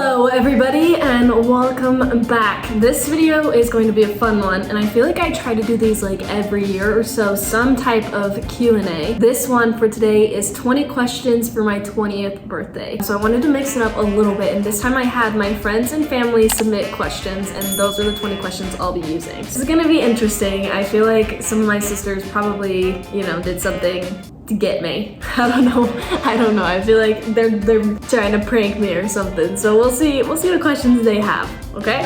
Hello everybody and welcome back. This video is going to be a fun one and I feel like I try to do these like every year or so, some type of Q&A. This one for today is 20 questions for my 20th birthday. So I wanted to mix it up a little bit and this time I had my friends and family submit questions and those are the 20 questions I'll be using. This is gonna be interesting. I feel like some of my sisters probably, did something to get me. I don't know. I feel like they're trying to prank me or something. So we'll see what questions they have, okay?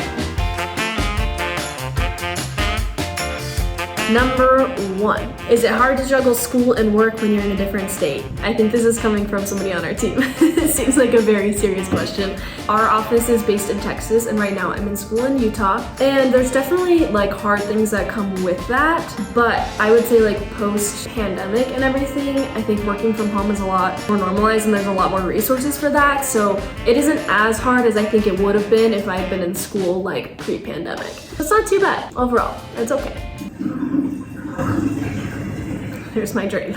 Number 1. Is it hard to juggle school and work when you're in a different state? I think this is coming from somebody on our team. It seems like a very serious question. Our office is based in Texas and right now I'm in school in Utah. And there's definitely like hard things that come with that. But I would say like post-pandemic and everything, I think working from home is a lot more normalized and there's a lot more resources for that. So it isn't as hard as I think it would have been if I had been in school like pre-pandemic. It's not too bad overall. It's okay. Here's my dream.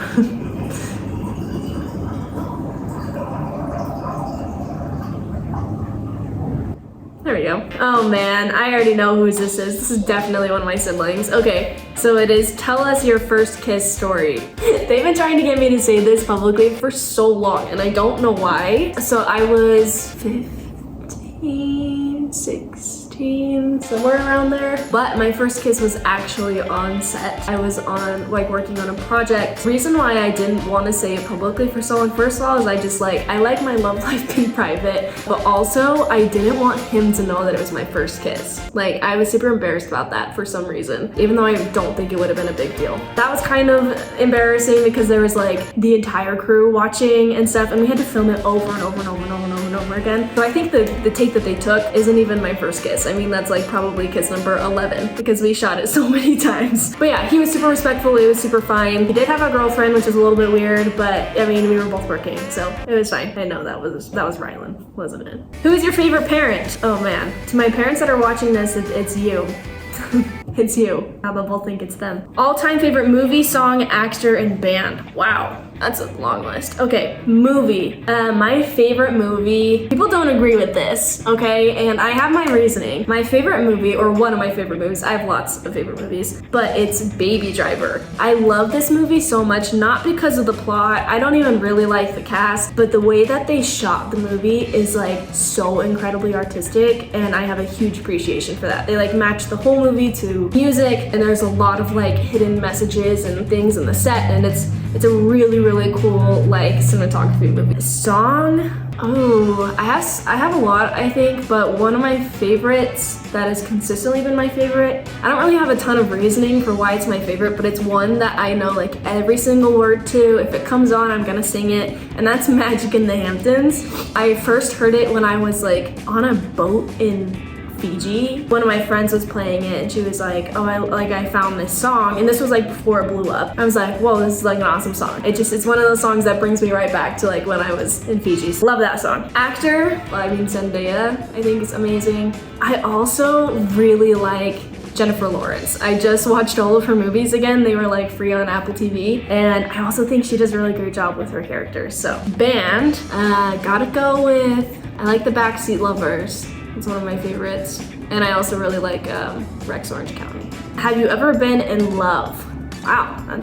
There we go. Oh man, I already know who this is. This is definitely one of my siblings. Okay, so it is tell us your first kiss story. They've been trying to get me to say this publicly for so long and I don't know why. So I was 15, 16, somewhere around there. But my first kiss was actually on set. I was on working on a project. The reason why I didn't want to say it publicly for someone, first of all, is I like my love life being private, but also I didn't want him to know that it was my first kiss. Like I was super embarrassed about that for some reason, even though I don't think it would have been a big deal. That was kind of embarrassing because there was like the entire crew watching and stuff and we had to film it over and over and over and over and over and over again. So I think the take that they took isn't even my first kiss. I mean, that's like probably kiss number 11 because we shot it so many times. But yeah, he was super respectful. It was super fine. He did have a girlfriend, which was a little bit weird, but I mean, we were both working, so it was fine. I know that was Rylan, wasn't it? Who is your favorite parent? Oh man, to my parents that are watching this, it's you. It's you. Now they'll both think it's them. All-time favorite movie, song, actor, and band. Wow. That's a long list. Okay, movie. My favorite movie, people don't agree with this, okay? And I have my reasoning. My favorite movie, or one of my favorite movies, I have lots of favorite movies, but it's Baby Driver. I love this movie so much, not because of the plot, I don't even really like the cast, but the way that they shot the movie is like so incredibly artistic, and I have a huge appreciation for that. They like match the whole movie to music, and there's a lot of like hidden messages and things in the set, and it's a really cool like cinematography movie. Song? Oh, I have a lot, I think, but one of my favorites that has consistently been my favorite, I don't really have a ton of reasoning for why it's my favorite, but it's one that I know like every single word to. If it comes on, I'm gonna sing it, and that's Magic in the Hamptons. I first heard it when I was like on a boat in Fiji. One of my friends was playing it and she was like, oh, I found this song, and this was like before it blew up. I was like, whoa, this is like an awesome song. It's one of those songs that brings me right back to like when I was in Fiji. So love that song. Actor, well, I mean Zendaya, I think is amazing. I also really like Jennifer Lawrence. I just watched all of her movies again. They were like free on Apple TV. And I also think she does a really great job with her characters. So band, gotta go with, I like the Backseat Lovers. It's one of my favorites. And I also really like Rex Orange County. Have you ever been in love? Wow, I'm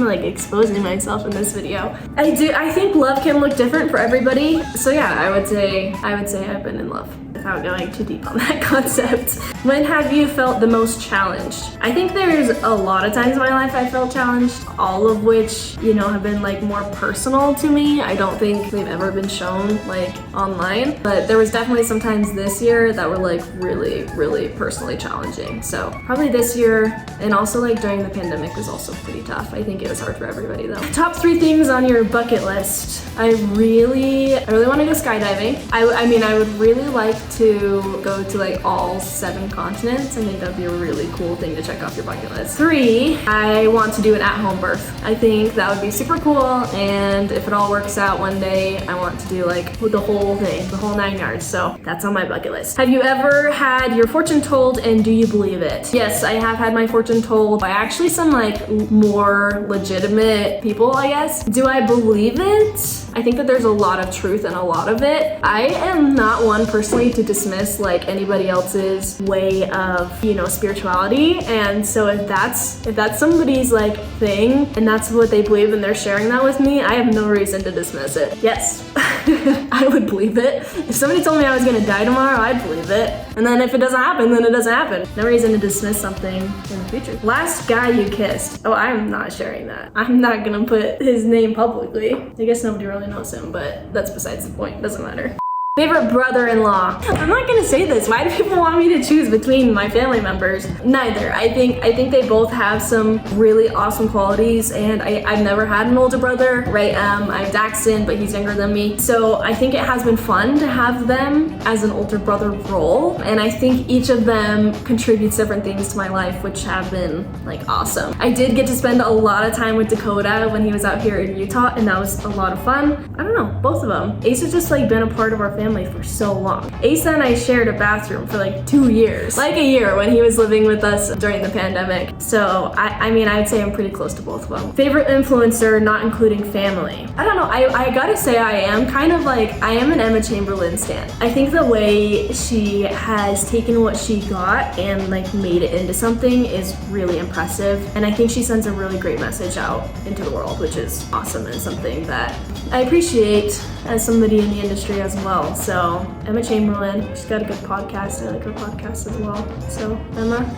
like exposing myself in this video. I think love can look different for everybody. So yeah, I would say I've been in love without going too deep on that concept. When have you felt the most challenged? I think there's a lot of times in my life I felt challenged, all of which, have been like more personal to me. I don't think they've ever been shown like online, but there was definitely some times this year that were like really personally challenging. So probably this year, and also like during the pandemic was also pretty tough. I think it was hard for everybody though. Top 3 things on your bucket list. I really want to go skydiving. I mean, I would really like to go to like all 7 continents. I think that'd be a really cool thing to check off your bucket list. 3, I want to do an at-home birth. I think that would be super cool, and if it all works out one day, I want to do like the whole thing, the whole 9 yards. So that's on my bucket list. Have you ever had your fortune told, and do you believe it? Yes, I have had my fortune told by actually some like more legitimate people, I guess. Do I believe it? I think that there's a lot of truth in a lot of it. I am not one personally to dismiss like anybody else's way of, you know, spirituality. And so if that's somebody's like thing and that's what they believe and they're sharing that with me, I have no reason to dismiss it. Yes, I would believe it. If somebody told me I was gonna die tomorrow, I'd believe it. And then if it doesn't happen, then it doesn't happen. No reason to dismiss something in the future. Last guy you kissed. Oh, I'm not sharing that. I'm not gonna put his name publicly. I guess nobody really knows him, but that's besides the point. Doesn't matter. Favorite brother-in-law. I'm not gonna say this. Why do people want me to choose between my family members? Neither. I think they both have some really awesome qualities, and I've never had an older brother, right? I'm Daxton, but he's younger than me. So I think it has been fun to have them as an older brother role, and I think each of them contributes different things to my life, which have been like awesome. I did get to spend a lot of time with Dakota when he was out here in Utah, and that was a lot of fun. I don't know, both of them. Ace has just like been a part of our family for so long. Asa and I shared a bathroom for like 2 years, like a year when he was living with us during the pandemic. So I mean, I'd say I'm pretty close to both of them. Favorite influencer, not including family. I don't know, I gotta say I am kind of like, I am an Emma Chamberlain stan. I think the way she has taken what she got and like made it into something is really impressive. And I think she sends a really great message out into the world, which is awesome and something that I appreciate as somebody in the industry as well. So Emma Chamberlain, she's got a good podcast. I like her podcast as well. So Emma,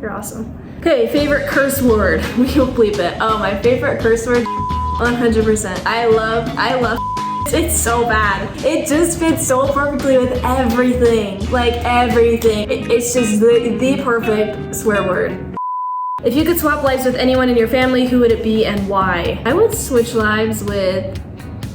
you're awesome. Okay, favorite curse word. We'll bleep it. Oh, my favorite curse word, 100%. I love it's so bad. It just fits so perfectly with everything. Like everything. It's just the perfect swear word. If you could swap lives with anyone in your family, who would it be and why? I would switch lives with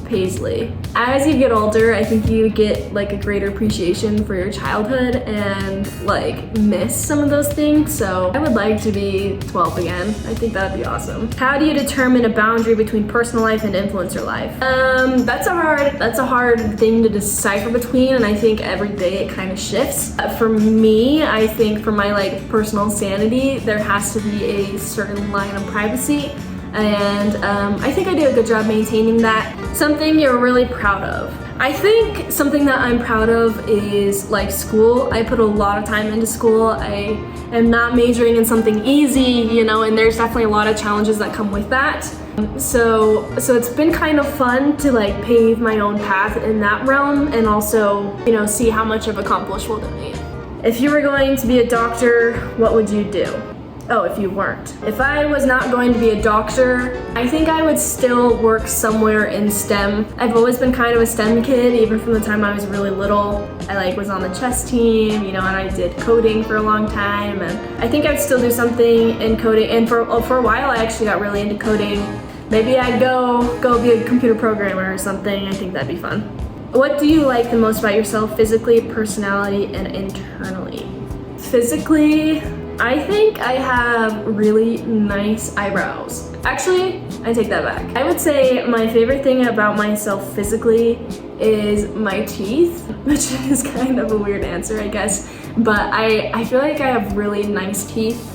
Paisley. As you get older, I think you get like a greater appreciation for your childhood and like miss some of those things. So I would like to be 12 again. I think that'd be awesome. How do you determine a boundary between personal life and influencer life? That's a hard thing to decipher between, and I think every day it kind of shifts. For me, I think for my like personal sanity, there has to be a certain line of privacy. And I think I do a good job maintaining that. Something you're really proud of. I think something that I'm proud of is like school. I put a lot of time into school. I am not majoring in something easy, you know, and there's definitely a lot of challenges that come with that. So it's been kind of fun to like pave my own path in that realm and also, you know, see how much I've accomplished while doing it. If you were going to be a doctor, what would you do? Oh, if you weren't. If I was not going to be a doctor, I think I would still work somewhere in STEM. I've always been kind of a STEM kid, even from the time I was really little. I like was on the chess team, you know, and I did coding for a long time. And I think I'd still do something in coding. And for a while, I actually got really into coding. Maybe I'd go be a computer programmer or something. I think that'd be fun. What do you like the most about yourself, physically, personality, and internally? Physically, I think I have really nice eyebrows. Actually, I take that back. I would say my favorite thing about myself physically is my teeth, which is kind of a weird answer, I guess. But I feel like I have really nice teeth.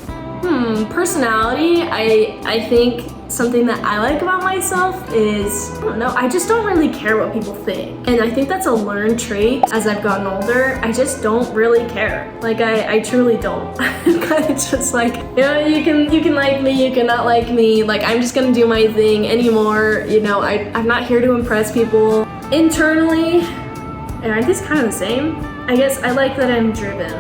Personality, I think something that I like about myself is, I don't know, I just don't really care what people think. And I think that's a learned trait as I've gotten older. I just don't really care. Like I truly don't. I'm kind of just like, you know, you can like me, you cannot like me. Like I'm just gonna do my thing anymore. You know, I'm not here to impress people. Internally, and I guess kind of the same. I guess I like that I'm driven.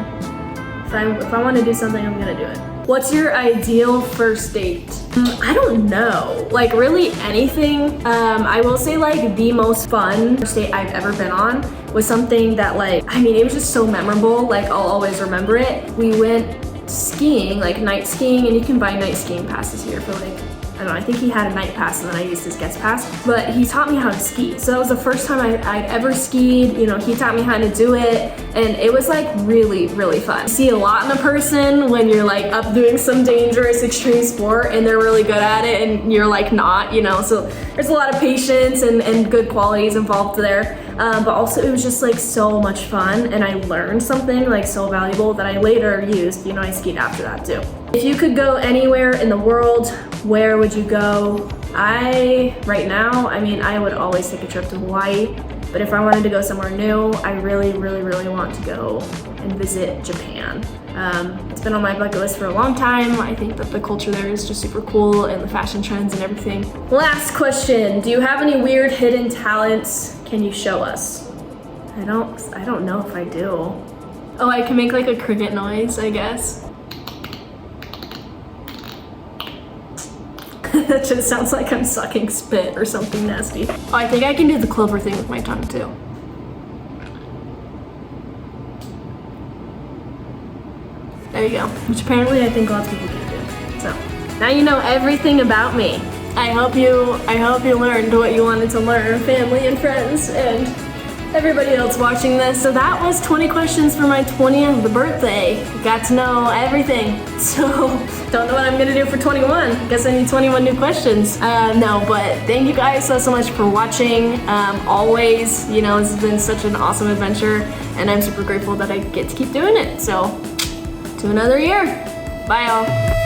If I want to do something, I'm gonna do it. What's your ideal first date? I don't know, like really anything. I will say like the most fun first date I've ever been on was something that like, I mean, it was just so memorable, like I'll always remember it. We went skiing, like night skiing, and you can buy night skiing passes here for like, I don't know, I think he had a night pass and then I used his guest pass, but he taught me how to ski. So that was the first time I'd ever skied, you know, he taught me how to do it, and it was like really, really fun. You see a lot in a person when you're like up doing some dangerous extreme sport and they're really good at it and you're like not, you know, so there's a lot of patience and good qualities involved there. But also it was just like so much fun, and I learned something like so valuable that I later used, you know, I skied after that too. If you could go anywhere in the world, where would you go? Right now, I mean, I would always take a trip to Hawaii, but if I wanted to go somewhere new, I really want to go and visit Japan. It's been on my bucket list for a long time. I think that the culture there is just super cool and the fashion trends and everything. Last question, do you have any weird hidden talents? Can you show us? I don't know if I do. Oh, I can make like a cricket noise, I guess. That just sounds like I'm sucking spit or something nasty. Oh, I think I can do the clover thing with my tongue too. There you go. Which apparently I think lots of people can do. So now you know everything about me. I hope you learned what you wanted to learn, family and friends and everybody else watching this. So that was 20 questions for my 20th birthday. Got to know everything. So don't know what I'm gonna do for 21. Guess I need 21 new questions. No, but thank you guys so much for watching. Always, you know, this has been such an awesome adventure and I'm super grateful that I get to keep doing it. So to another year. Bye y'all.